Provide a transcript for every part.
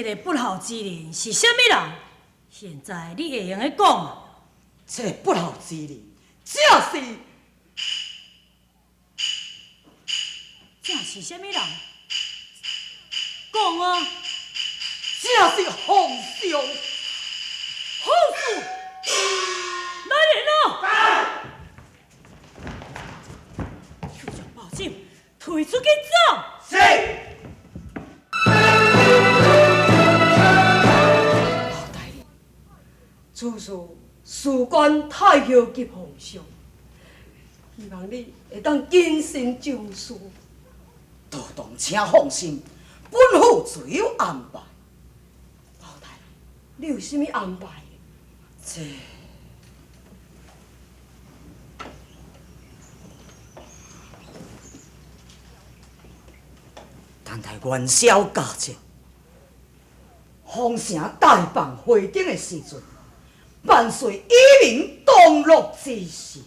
这个不孝之人是什么人？现在你会用的讲啊？这个不孝之人，这是什么人？讲啊！这是皇上。好事，来人啊！手上报警，推出去走。是。老大人，此事事关太后及皇上，希望你会当谨慎就事。都当请放心，本府自有安排。老大人，你有甚物安排？这。但在元宵佳节，皇城大放花灯的时阵，万岁以明当落之时。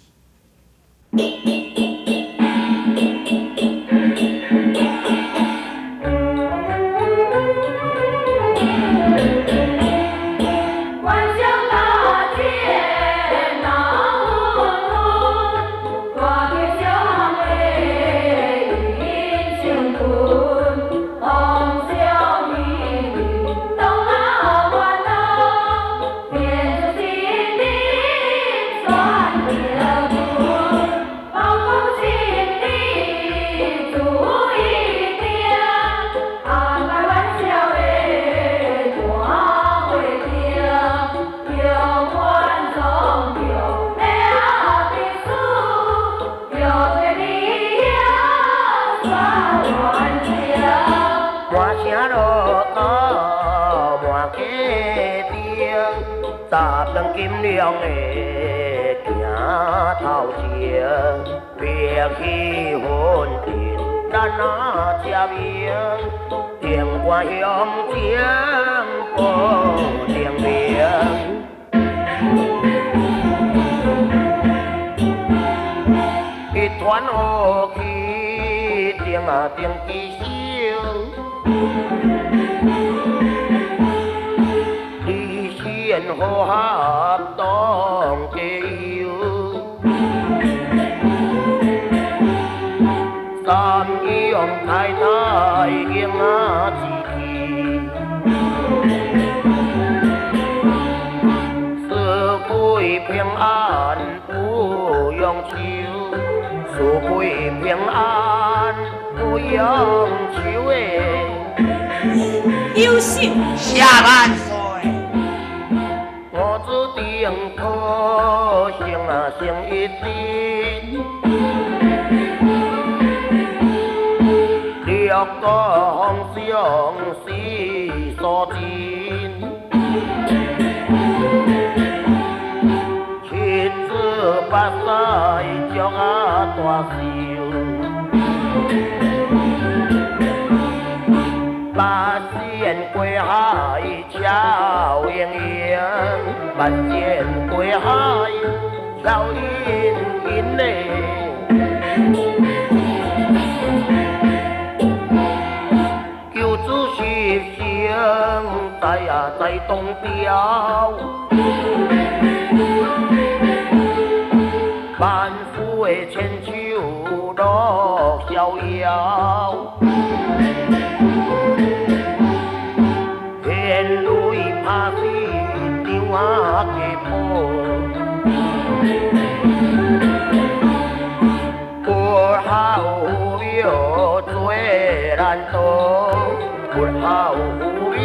金亮的行头前，别气氛阵，咱那接应，电话向前报定名。一团雾气，定机声。好合当加油，三阳太太迎啊志气，四季平安不用愁，四季平安不用愁诶。优秀，下万岁。我注定可成一定，六个皇上是所尽，七子八婿祝大寿，八仙归海笑盈盈。万箭归海，笑盈盈嘞。救主是生在东标，万夫的千秋乐逍遥。天雷拍死。我给破，不好庙最难躲，不好庙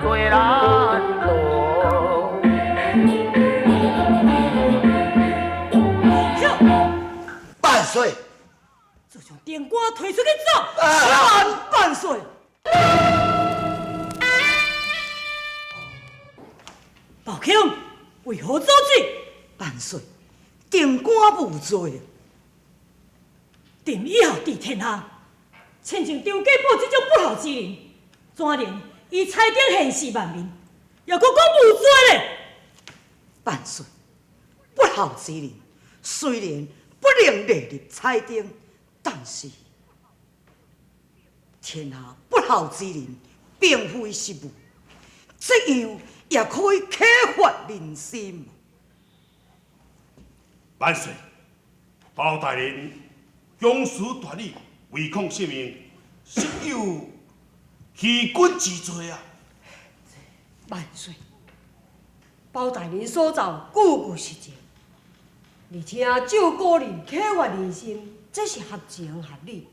最难躲。万岁！就将电锅推出去走。万岁！宝庆为何遭罪？万岁，定官无罪。定以后治天下，亲像张家宝这种不孝之人，怎能以彩顶现世万民，又搁讲无罪呢？万岁，不孝之人虽然不能列入彩顶，但是天下不孝之人并非实物，这样也可以启发人心。万岁！包大人勇士断义，违抗性命，实有欺君之罪啊！万岁！包大人所造句句实情，而且照古人启发人心，这是合情合理。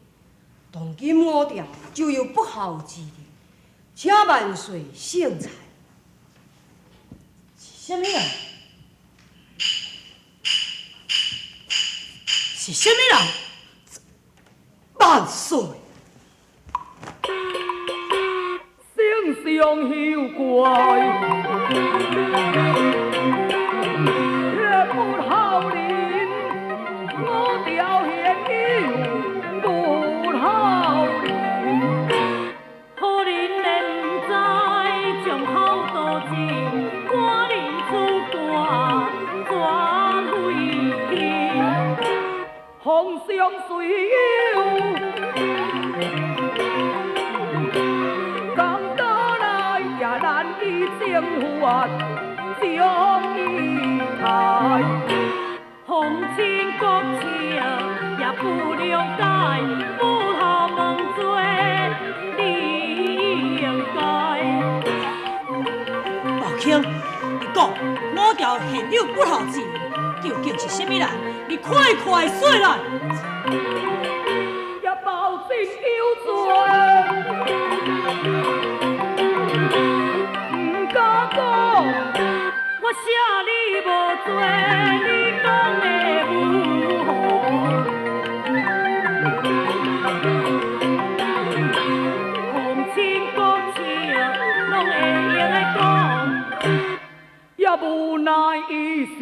当今我调就有不孝之人，请万岁圣裁。是什么人？是什么人？万岁！圣上休怪，若不孝人，我调现有不孝人。好人能知将孝多情，寡人出家转回去。皇上虽有讲到来，也难以征还，将伊害。皇亲国戚也不了解，不孝蒙罪理应该。宝卿，你讲我调现有不孝之人，究竟是什么人？你快快说来！也保证有罪，不敢讲，我写你无罪，你讲的有何？皇亲国戚拢会用来讲，也无奈伊是。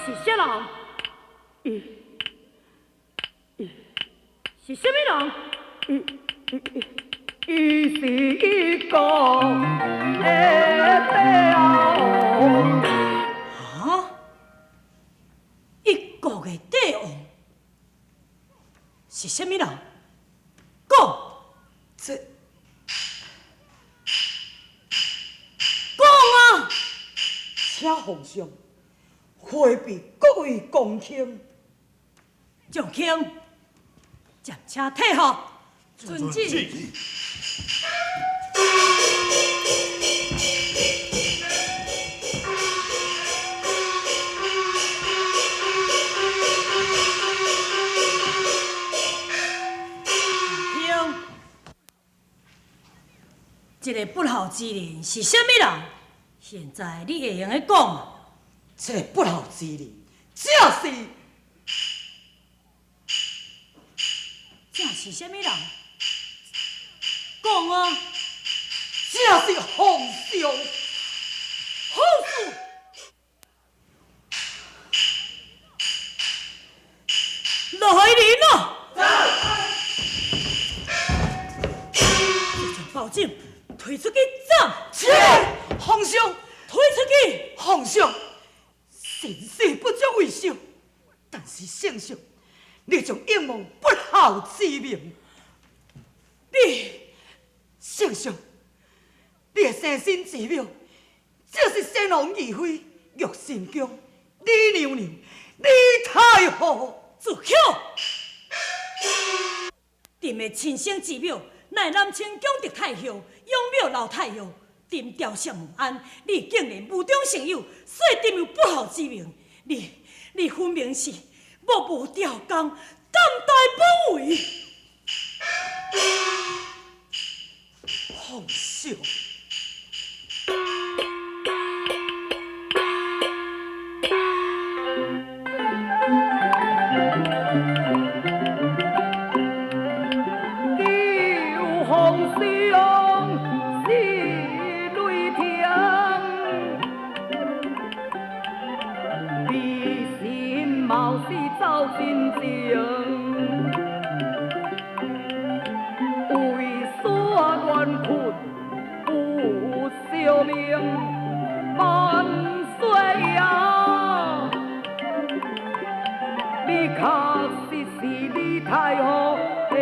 是啥人？是什么人？伊是一个的王。啊！一国的帝王是什么人？讲！这讲啊！请皇上回避各位公卿。将卿，将车退后，遵旨。这个不孝之人是什么人？现在你会用来讲吗？这不孝之人，正是什么人？讲啊！正是皇上。好事！来人啊！这张保证推出去斩！是皇上，推出去！皇上，臣妾不知为什，但是圣上，你将英蒙不孝之名。圣上，你的生身之庙，就是先王义妃玉神宫李娘娘李太后。自巧！朕的亲生之庙，乃南清宫德太后、永庙老太后，朕雕像无安，你竟然无中生有，所以朕有不孝之名。你分明是目无雕工，胆大妄为。皇上。貌似走真情，为所愿困不消命，万岁呀！你确实是李太后的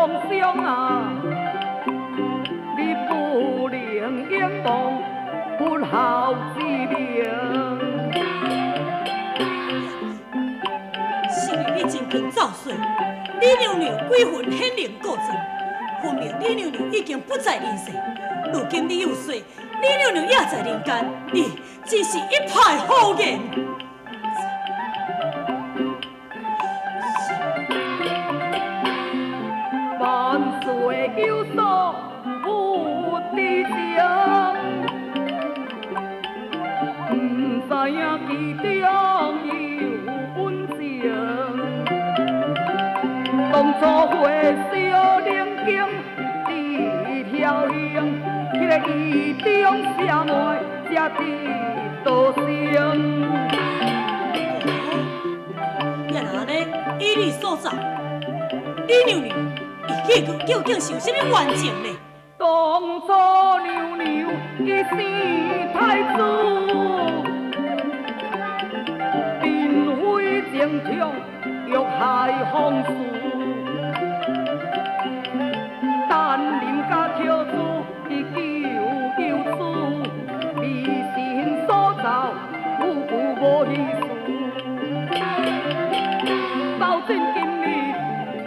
皇上啊，你不能仰望不孝之名。是因你真近早逝，李娘娘鬼魂显灵告状，分明李娘娘已经不在人世。如今你有罪，李娘娘也在人间，你真是一派胡言。万岁有所不知情，不知影其中有恩情。当初会小灵经一条龙，迄个义中社妹才知道成。也若安尼，依你所造，李娘娘伊究竟是有甚物冤情呢？当初娘娘伊是太子，并非正常欲害皇嗣，但林家挑子伊救有子，迷信所造，无故无意思。保证今日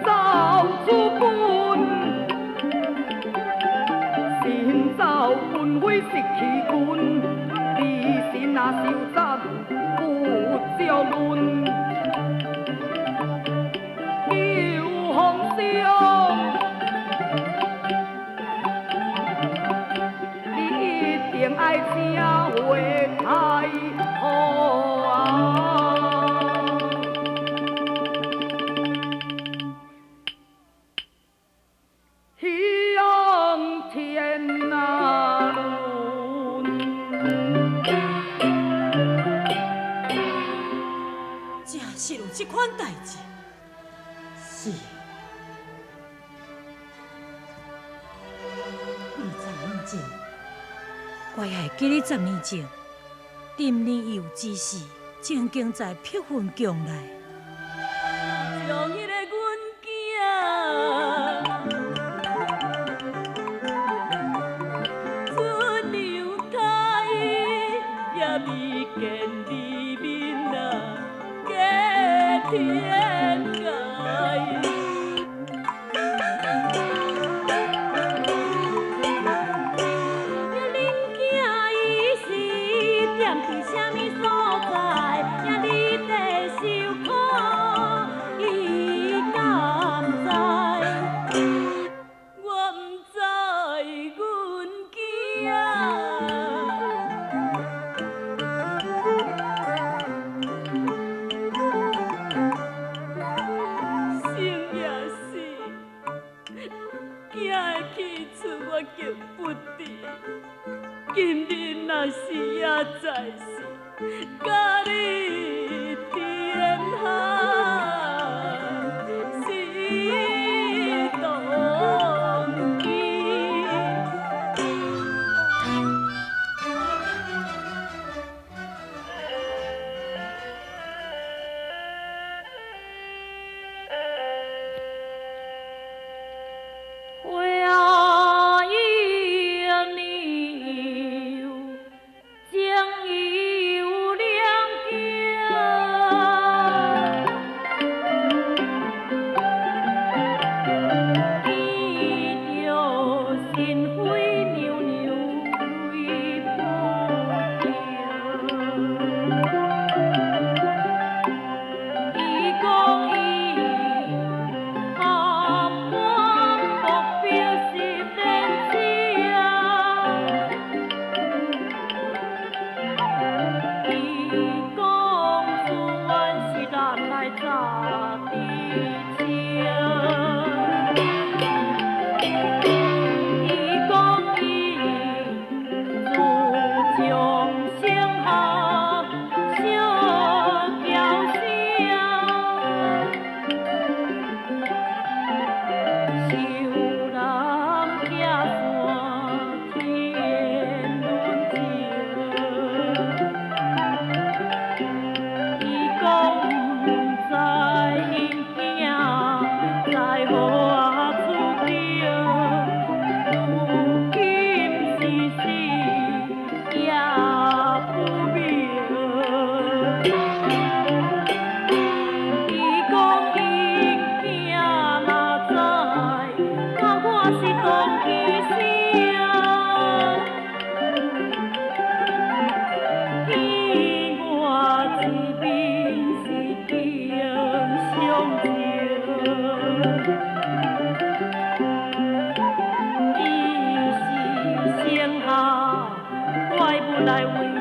造出本，sin造本非失其君，迷信那受斩不照论。求皇上，你一定爱请回太后啊！向天那论，真是有这款代志。是，20年前，怪害记哩10年前，丁年有之事，正经在碧云宫内。将迄个阮囝出流胎，也未见你面啊，隔天界。今日若是也在世，甲你天下是同期。将有良家。来为